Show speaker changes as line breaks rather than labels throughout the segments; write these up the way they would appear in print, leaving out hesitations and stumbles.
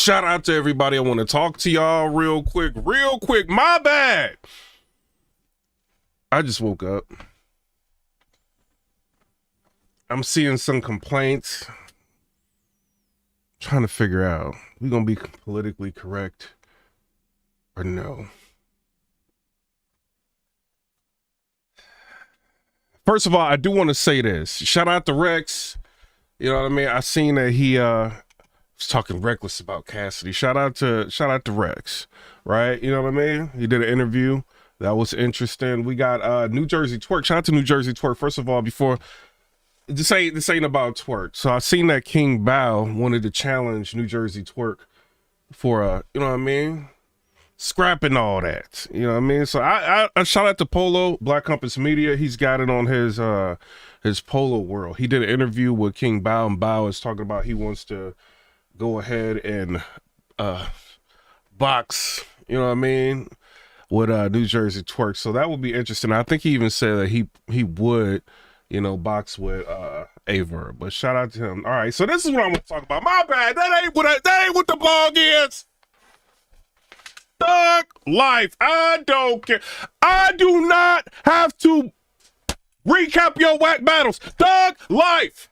Shout out to everybody. I want to talk to y'all real quick. My bad. I just woke up. I'm seeing some complaints. Trying to figure out, we gonna be politically correct or no? First of all, I do want to say this. Shout out to Rex. You know what I mean? I seen that he was talking reckless about Cassidy. Shout out to Rex, right? You know what I mean? He did an interview that was interesting. We got New Jersey Twerk. Shout out to New Jersey Twerk. First of all, before this ain't about twerk. So I seen that King Bao wanted to challenge New Jersey Twerk for you know what I mean, scrapping all that. You know what I mean? So I shout out to Polo, Black Compass Media. He's got it on his Polo World. He did an interview with King Bao, and Bao is talking about he wants to go ahead and box, you know what I mean, with New Jersey Twerk. So that would be interesting. I think he even said that he would, you know, box with Aver. But shout out to him. All right, so this is what I want to talk about. My bad. That ain't what the blog is. Thug life. I don't care. I do not have to recap your whack battles. Thug life.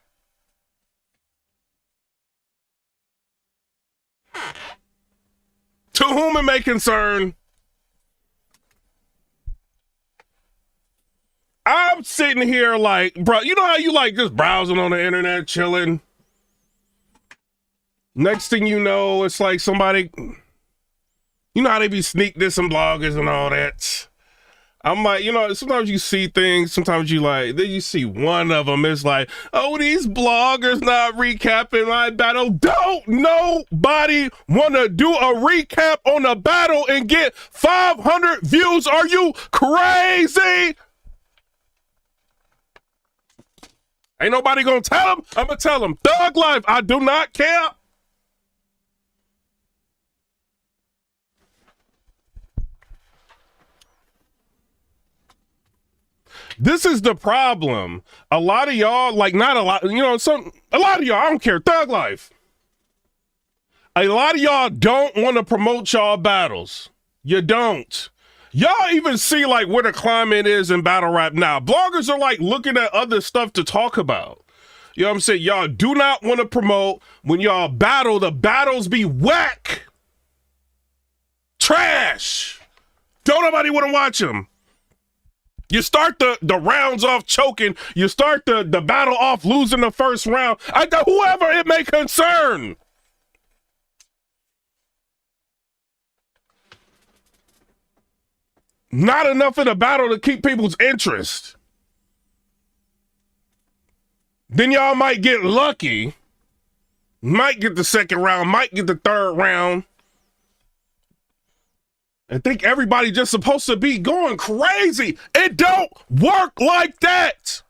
To whom it may concern, I'm sitting here like, bro, you know how you like just browsing on the internet, chilling? Next thing you know, it's like somebody, you know how they be sneak dissing bloggers and all that? I'm like, you know, sometimes you see things, sometimes you like, then you see one of them, it's like, oh, these bloggers not recapping my battle. Don't nobody want to do a recap on a battle and get 500 views. Are you crazy? Ain't nobody gonna tell them. I'm gonna tell them, thug life, I do not care. This is the problem. A lot of y'all, like not a lot, you know, a lot of y'all, I don't care, thug life. A lot of y'all don't want to promote y'all battles. You don't. Y'all even see like where the climate is in battle rap now. Bloggers are like looking at other stuff to talk about. You know what I'm saying? Y'all do not want to promote when y'all battle. The battles be whack. Trash. Don't nobody want to watch them. You start the rounds off choking. You start the battle off losing the first round. Whoever it may concern. Not enough in the battle to keep people's interest. Then y'all might get lucky. Might get the second round, might get the third round. And think everybody just supposed to be going crazy. It don't work like that.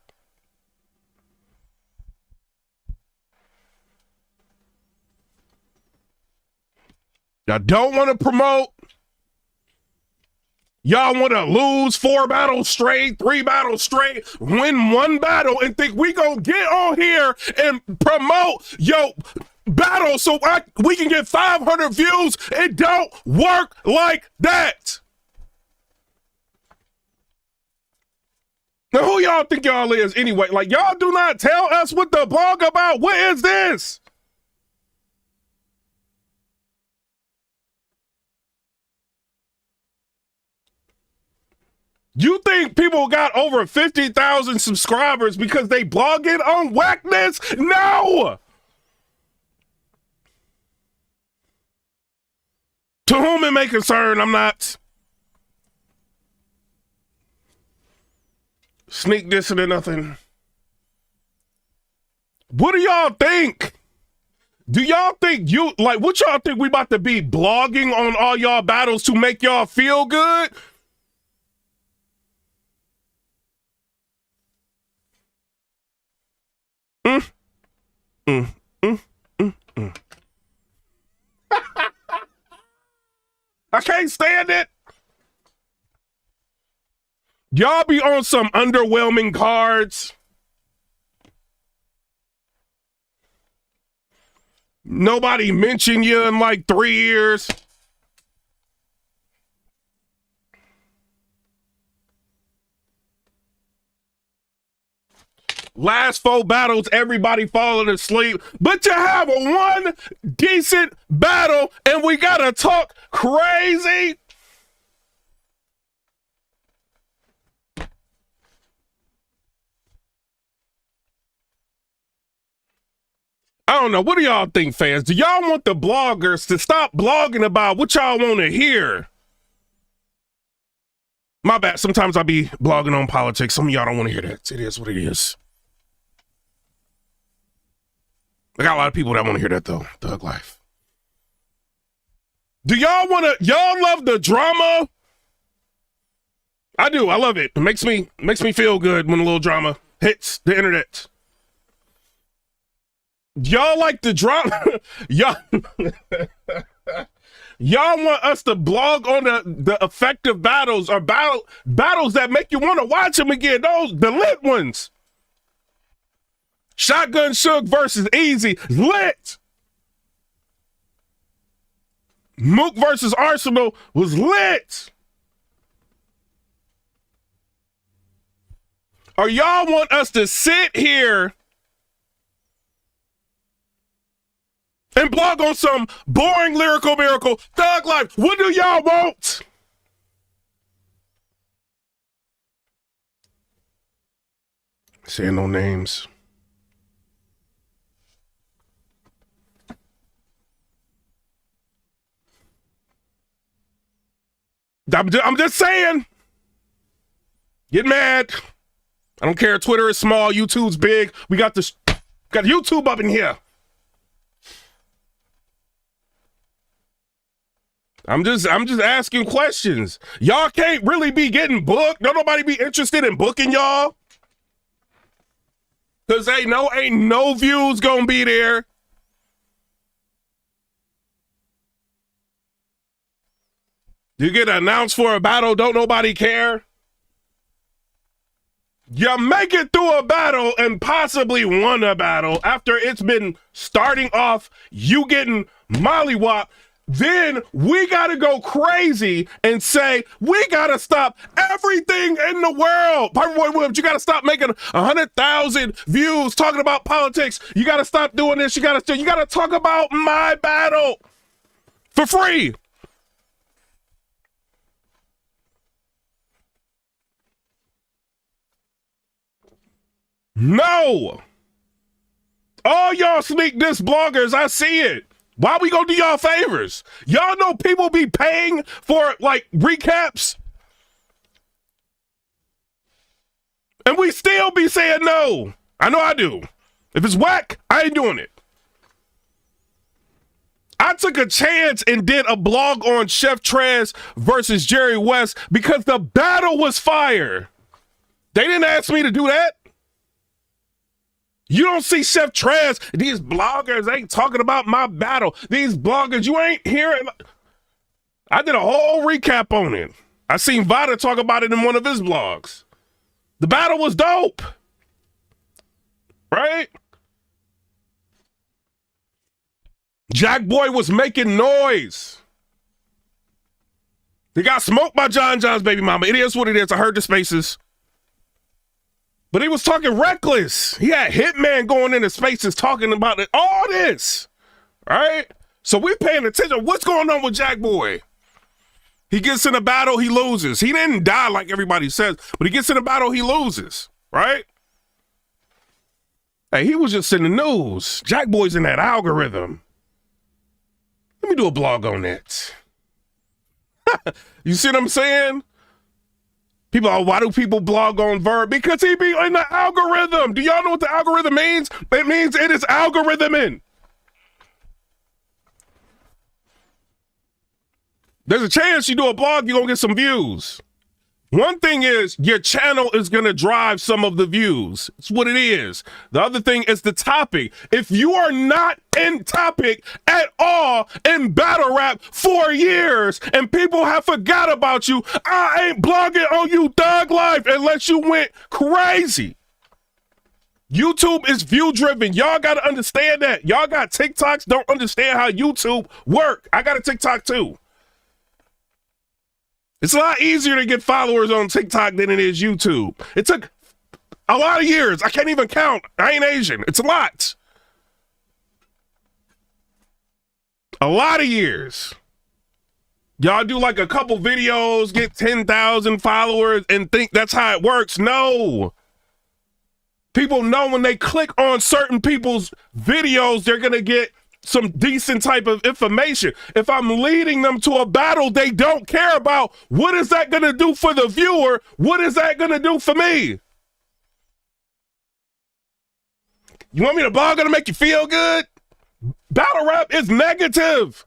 Y'all don't want to promote. Y'all want to lose 4 battles straight, 3 battles straight, win 1 battle, and think we gonna get on here and promote your battle so we can get 500 views. It don't work like that. Now, who y'all think y'all is anyway? Like, y'all do not tell us what the blog about. What is this? You think people got over 50,000 subscribers because they blogging on whackness? No! To whom it may concern, I'm not sneak dissing or nothing. What do y'all think? Do y'all think what y'all think we about to be blogging on all y'all battles to make y'all feel good? I can't stand it. Y'all be on some underwhelming cards. Nobody mentioned you in like 3 years. Last 4 battles, everybody falling asleep. But you have a one decent battle and we gotta talk crazy. I don't know. What do y'all think, fans? Do y'all want the bloggers to stop blogging about what y'all want to hear? My bad. Sometimes I be blogging on politics. Some of y'all don't want to hear that. It is what it is. I got a lot of people that want to hear that, though. Thug life. Do y'all want to, y'all love the drama? I do. I love it. It makes me feel good when a little drama hits the internet. Y'all like the drama? y'all want us to blog on the effective battles or battles that make you want to watch them again. Those, the lit ones. Shotgun Shook versus Easy, lit. Mook versus Arsenal was lit. Or y'all want us to sit here and blog on some boring lyrical miracle thug life? What do y'all want? Saying no names. I'm just saying. Get mad. I don't care. Twitter is small. YouTube's big. We got this. Got YouTube up in here. I'm just asking questions. Y'all can't really be getting booked. Don't nobody be interested in booking y'all. Cause ain't no views gonna be there. You get announced for a battle, don't nobody care. You make it through a battle and possibly won a battle after it's been starting off, you getting mollywopped. Then we gotta go crazy and say, we gotta stop everything in the world. Piperboy Williams, you gotta stop making 100,000 views talking about politics. You gotta stop doing this. You gotta talk about my battle for free. No. All y'all sneak diss bloggers, I see it. Why we gonna do y'all favors? Y'all know people be paying for like recaps. And we still be saying no. I know I do. If it's whack, I ain't doing it. I took a chance and did a blog on Chef Trez versus Jerry West because the battle was fire. They didn't ask me to do that. You don't see Chef Trez. These bloggers ain't talking about my battle. These bloggers, you ain't hearing. I did a whole recap on it. I seen Vada talk about it in one of his blogs. The battle was dope. Right? Jack Boy was making noise. He got smoked by John John's baby mama. It is what it is. I heard the spaces. But he was talking reckless. He had Hitman going into spaces talking about it, all this, right? So we paying attention. What's going on with Jack Boy? He gets in a battle, he loses. He didn't die like everybody says, but he gets in a battle, he loses, right? Hey, he was just in the news. Jack Boy's in that algorithm. Let me do a blog on that. You see what I'm saying? People are, why do people blog on Verb? Because he be in the algorithm. Do y'all know what the algorithm means? It means it is algorithming. There's a chance you do a blog, you're going to get some views. One thing is your channel is going to drive some of the views. It's what it is. The other thing is the topic. If you are not in topic at all in battle rap for years and people have forgot about you, I ain't blogging on you thug life unless you went crazy. YouTube is view driven. Y'all got to understand that. Y'all got TikToks, don't understand how YouTube work. I got a TikTok too. It's a lot easier to get followers on TikTok than it is YouTube. It took a lot of years. I can't even count. I ain't Asian. It's a lot. A lot of years. Y'all do like a couple videos, get 10,000 followers and think that's how it works. No. People know when they click on certain people's videos, they're going to get some decent type of information. If I'm leading them to a battle they don't care about, what is that going to do for the viewer? What is that going to do for me? You want me to blog to make you feel good? Battle rap is negative.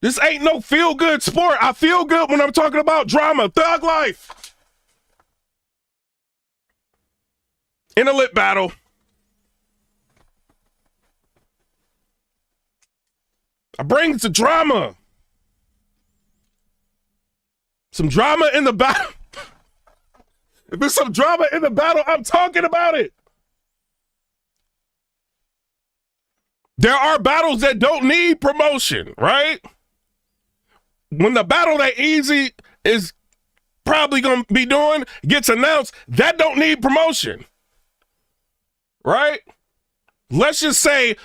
This ain't no feel-good sport. I feel good when I'm talking about drama, thug life. In a lip battle. I bring the drama. Some drama in the battle. If there's some drama in the battle, I'm talking about it. There are battles that don't need promotion, right? When the battle that Easy is probably going to be doing gets announced, that don't need promotion, right? Let's just say,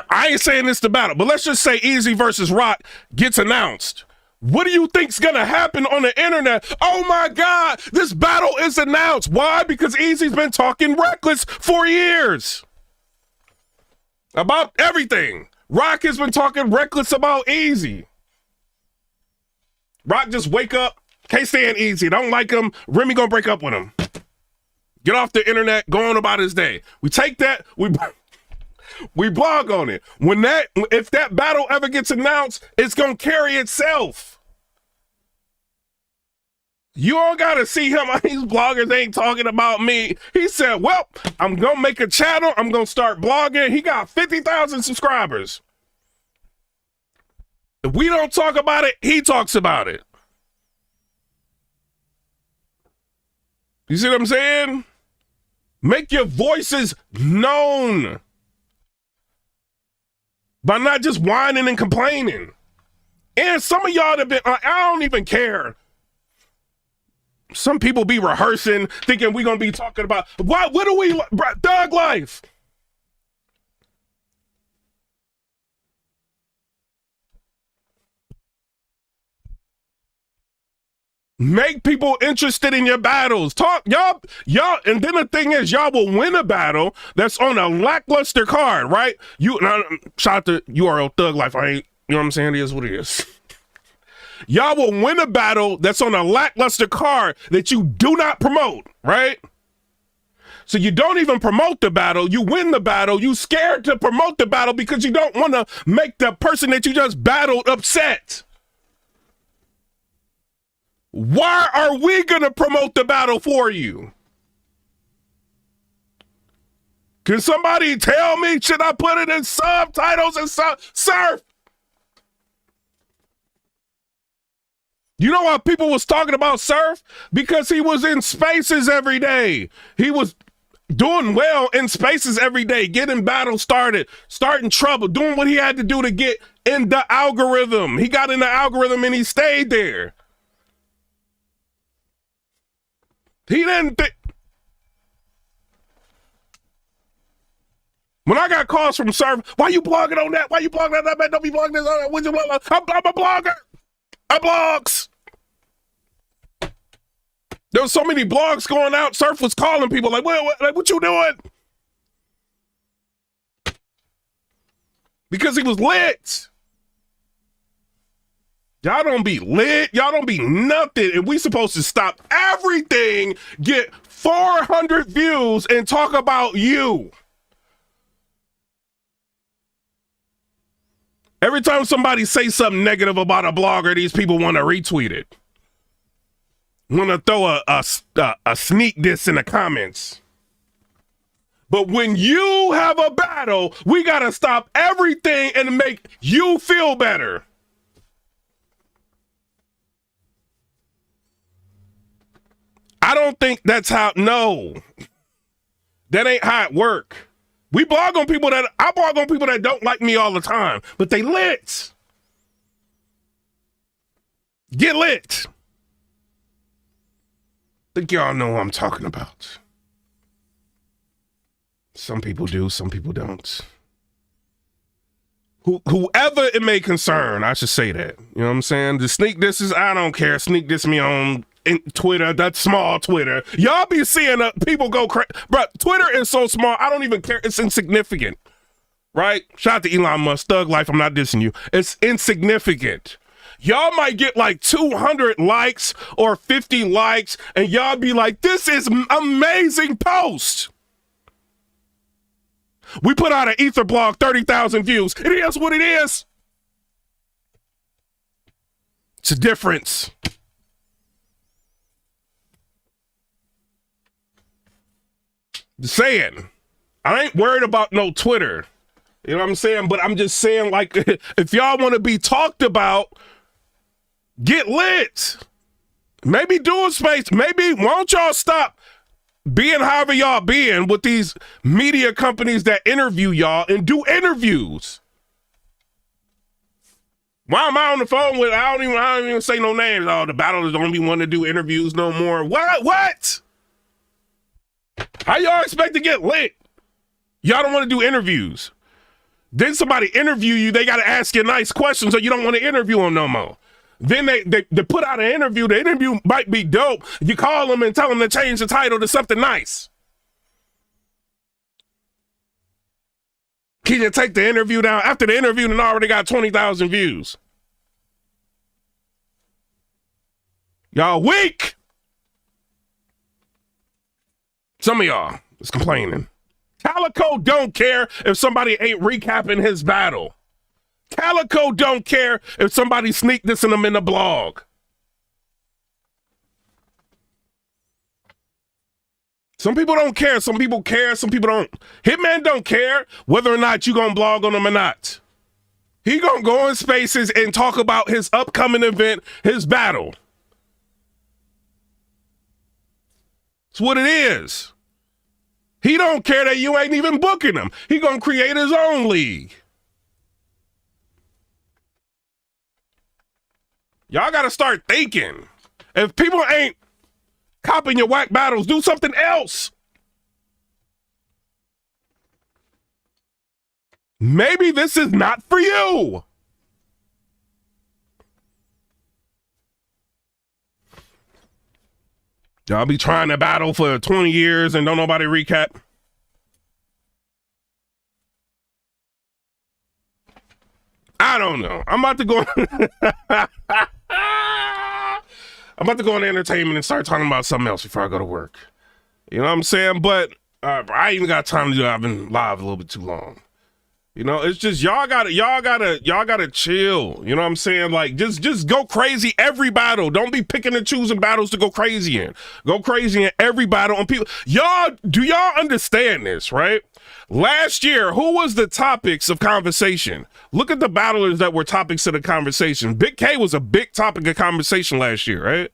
I ain't saying this to battle, but let's just say Easy versus Rock gets announced. What do you think's going to happen on the internet? Oh my God, this battle is announced. Why? Because Easy's been talking reckless for years about everything. Rock has been talking reckless about Easy. Rock just wake up, can't stand Easy, don't like him, Remy gonna break up with him. Get off the internet, go on about his day. We take that, we blog on it. If that battle ever gets announced, it's gonna carry itself. You all gotta see him, these bloggers ain't talking about me. He said, well, I'm gonna make a channel, I'm gonna start blogging. He got 50,000 subscribers. If we don't talk about it, he talks about it. You see what I'm saying? Make your voices known by not just whining and complaining. And some of y'all have been, I don't even care. Some people be rehearsing, thinking we're going to be talking about, what do we, thug life? Make people interested in your battles. Talk, y'all, and then the thing is, y'all will win a battle that's on a lackluster card, right? Shout out to URL Thug Life. You know what I'm saying? It is what it is. Y'all will win a battle that's on a lackluster card that you do not promote, right? So you don't even promote the battle. You win the battle. You scared to promote the battle because you don't want to make the person that you just battled upset. Why are we going to promote the battle for you? Can somebody tell me, should I put it in subtitles and surf? You know why people was talking about Surf? Because he was in spaces every day. He was doing well in spaces every day, getting battles started, starting trouble, doing what he had to do to get in the algorithm. He got in the algorithm and he stayed there. He didn't think. When I got calls from Surf, why you blogging on that? Why you blogging on that, man? Don't be blogging this on that. I'm a blogger. I blogs. There was so many blogs going out. Surf was calling people like, what you doing? Because he was lit. Y'all don't be lit. Y'all don't be nothing. And we supposed to stop everything, get 400 views, and talk about you. Every time somebody say something negative about a blogger, these people want to retweet it. Want to throw a sneak diss in the comments. But when you have a battle, we got to stop everything and make you feel better. I don't think that's how, no. That ain't how it work. I blog on people that don't like me all the time, but they lit. Get lit. Think y'all know what I'm talking about. Some people do, some people don't. Whoever it may concern, I should say that. You know what I'm saying? The sneak disses, I don't care. Sneak diss me on Twitter, that small Twitter. Y'all be seeing people go crazy. Bro, Twitter is so small, I don't even care. It's insignificant, right? Shout out to Elon Musk, thug life, I'm not dissing you. It's insignificant. Y'all might get like 200 likes or 50 likes, and y'all be like, this is amazing post. We put out an Ether blog, 30,000 views. It is what it is. It's a difference. Just saying. I ain't worried about no Twitter. You know what I'm saying? But I'm just saying, like, if y'all want to be talked about, get lit. Maybe do a space. Maybe won't y'all stop being however y'all being with these media companies that interview y'all and do interviews. Why am I on the phone with, I don't even say no names. Oh, the battlers don't be wanting to do interviews no more. What? How y'all expect to get lit? Y'all don't want to do interviews. Then somebody interview you, they got to ask you nice questions, so you don't want to interview them no more. Then they put out an interview. The interview might be dope. You call them and tell them to change the title to something nice. Can you take the interview down? After the interview, and already got 20,000 views. Y'all weak. Some of y'all is complaining. Calico don't care if somebody ain't recapping his battle. Calico don't care if somebody sneak dissing them in the blog. Some people don't care. Some people care. Some people don't. Hitman don't care whether or not you gonna blog on him or not. He gonna go in spaces and talk about his upcoming event, his battle. It's what it is. He don't care that you ain't even booking him. He gonna create his own league. Y'all got to start thinking. If people ain't copping your whack battles, do something else. Maybe this is not for you. Y'all be trying to battle for 20 years and don't nobody recap. I don't know. I'm about to go. I'm about to go into entertainment and start talking about something else before I go to work. You know what I'm saying? But I ain't even got time to do it. I've been live a little bit too long. You know, it's just y'all gotta chill. You know what I'm saying? Like just go crazy every battle. Don't be picking and choosing battles to go crazy in. Go crazy in every battle on people. Do y'all understand this, right? Last year, who was the topics of conversation? Look at the battlers that were topics of the conversation. Big K was a big topic of conversation last year, right?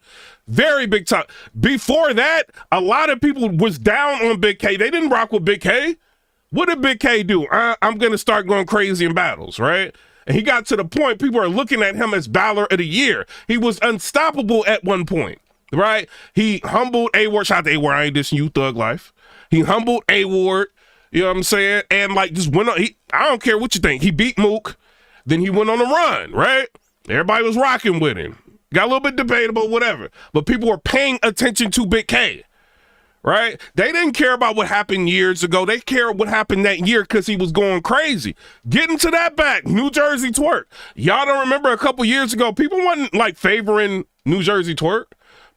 Very big topic. Before that, a lot of people was down on Big K. They didn't rock with Big K. What did Big K do? I'm going to start going crazy in battles, right? And he got to the point people are looking at him as battler of the year. He was unstoppable at one point, right? He humbled A-Ward. Shout out to A-Ward. I ain't dissing you, thug life. He humbled A-Ward. You know what I'm saying? And like just went on. I don't care what you think. He beat Mook. Then he went on a run, right? Everybody was rocking with him. Got a little bit debatable, whatever. But people were paying attention to Big K, right? They didn't care about what happened years ago. They cared what happened that year because he was going crazy. Getting to that back, New Jersey Twerk. Y'all don't remember a couple years ago, people wasn't like favoring New Jersey Twerk.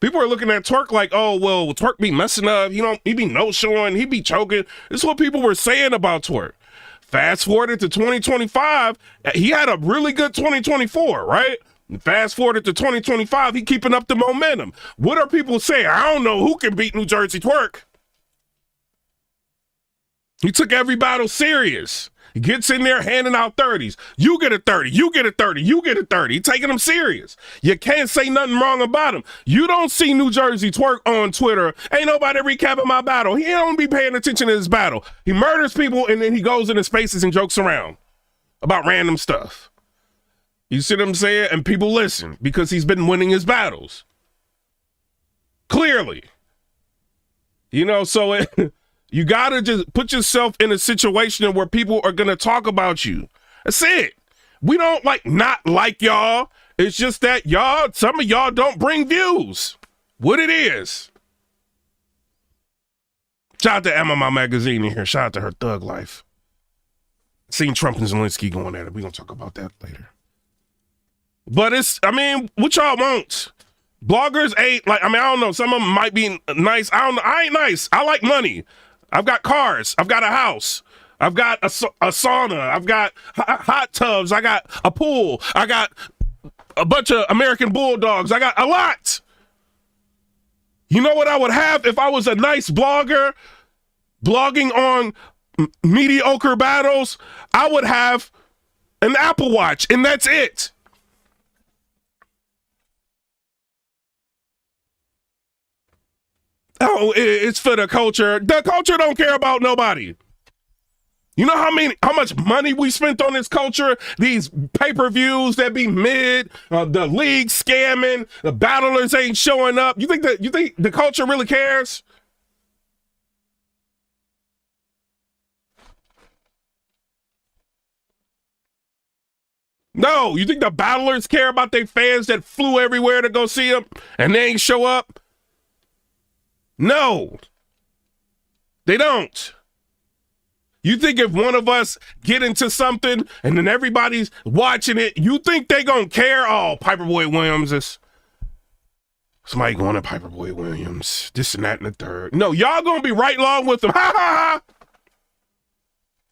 People are looking at Twerk like, oh, well, Twerk be messing up. He be no-showing. He be choking. This is what people were saying about Twerk. Fast forwarded to 2025, he had a really good 2024, right? Fast forwarded to 2025, he keeping up the momentum. What are people saying? I don't know who can beat New Jersey Twerk. He took every battle serious. He gets in there handing out 30s. You get a 30, you get a 30, you get a 30. He taking them serious. You can't say nothing wrong about him. You don't see New Jersey Twerk on Twitter. Ain't nobody recapping my battle. He don't be paying attention to his battle. He murders people and then he goes into spaces and jokes around about random stuff. You see what I'm saying? And people listen because he's been winning his battles. Clearly. You know, so you got to just put yourself in a situation where people are going to talk about you. That's it. We don't not like y'all. It's just that some of y'all don't bring views. What it is. Shout out to MMA Magazine in here. Shout out to her thug life. Seen Trump and Zelensky going at it. We're going to talk about that later. But what y'all want? Bloggers ain't I don't know. Some of them might be nice. I don't know. I ain't nice. I like money. I've got cars. I've got a house. I've got a sauna. I've got hot tubs. I got a pool. I got a bunch of American bulldogs. I got a lot. You know what I would have if I was a nice blogger blogging on mediocre battles? I would have an Apple Watch, and that's it. Oh, it's for the culture. The culture don't care about nobody. You know how much money we spent on this culture? These pay-per-views that be mid, the league scamming, the battlers ain't showing up. You think the culture really cares? No, you think the battlers care about their fans that flew everywhere to go see them and they ain't show up? No, they don't. You think if one of us get into something and then everybody's watching it, you think they gonna care? Oh, Piperboy Williams is somebody going to Piperboy Williams, this and that and the third. No, y'all gonna be right along with them. Ha ha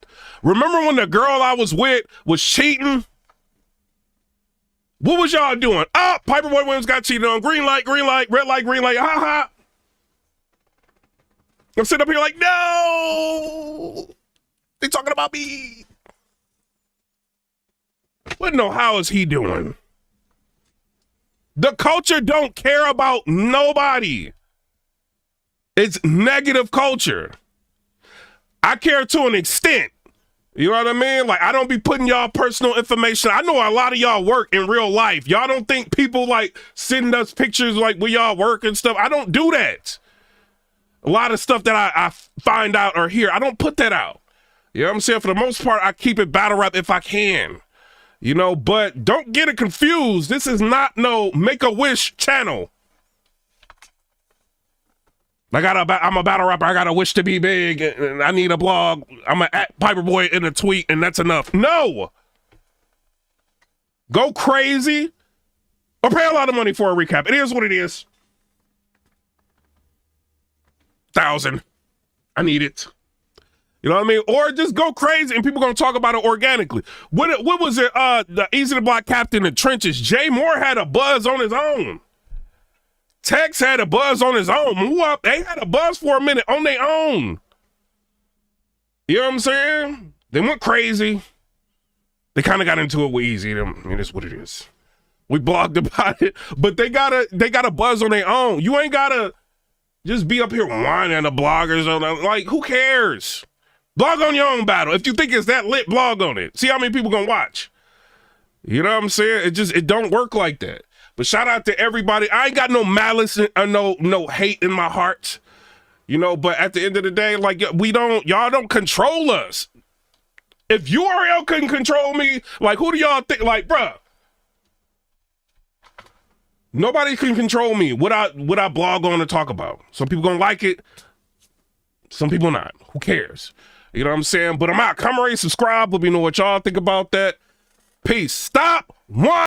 ha. Remember when the girl I was with was cheating? What was y'all doing? Oh, Piperboy Williams got cheated on. Green light, red light, green light. Ha ha. I'm sitting up here like, no, they talking about me. But no, how is he doing? The culture don't care about nobody. It's negative culture. I care to an extent. You know what I mean? I don't be putting y'all personal information. I know a lot of y'all work in real life. Y'all don't think people send us pictures where y'all work and stuff. I don't do that. A lot of stuff that I find out or hear, I don't put that out. You know what I'm saying? For the most part, I keep it battle rap if I can. You know, but don't get it confused. This is not no Make-A-Wish channel. I'm a battle rapper. I got a wish to be big, and I need a blog. I'm a Piperboy in a tweet, and that's enough. No. Go crazy or pay a lot of money for a recap. It is what it is. 1,000. I need it. You know what I mean? Or just go crazy and people gonna talk about it organically. What was it? The Easy to Block captain in the trenches. Jay Moore had a buzz on his own. Tex had a buzz on his own. Move up. They had a buzz for a minute on their own. You know what I'm saying? They went crazy. They kind of got into it with Easy. I mean, it's what it is. We blogged about it, but they got a buzz on their own. You ain't gotta just be up here whining at the bloggers. Who cares? Blog on your own battle. If you think it's that lit, blog on it. See how many people gonna watch. You know what I'm saying? It don't work like that. But shout out to everybody. I ain't got no malice and no hate in my heart. You know, but at the end of the day, y'all don't control us. If URL couldn't control me, who do y'all think? Bruh. Nobody can control me. What I blog on to talk about. Some people gonna like it. Some people not. Who cares? You know what I'm saying? But I'm out. Come rate, subscribe. Let me know what y'all think about that. Peace. Stop. One.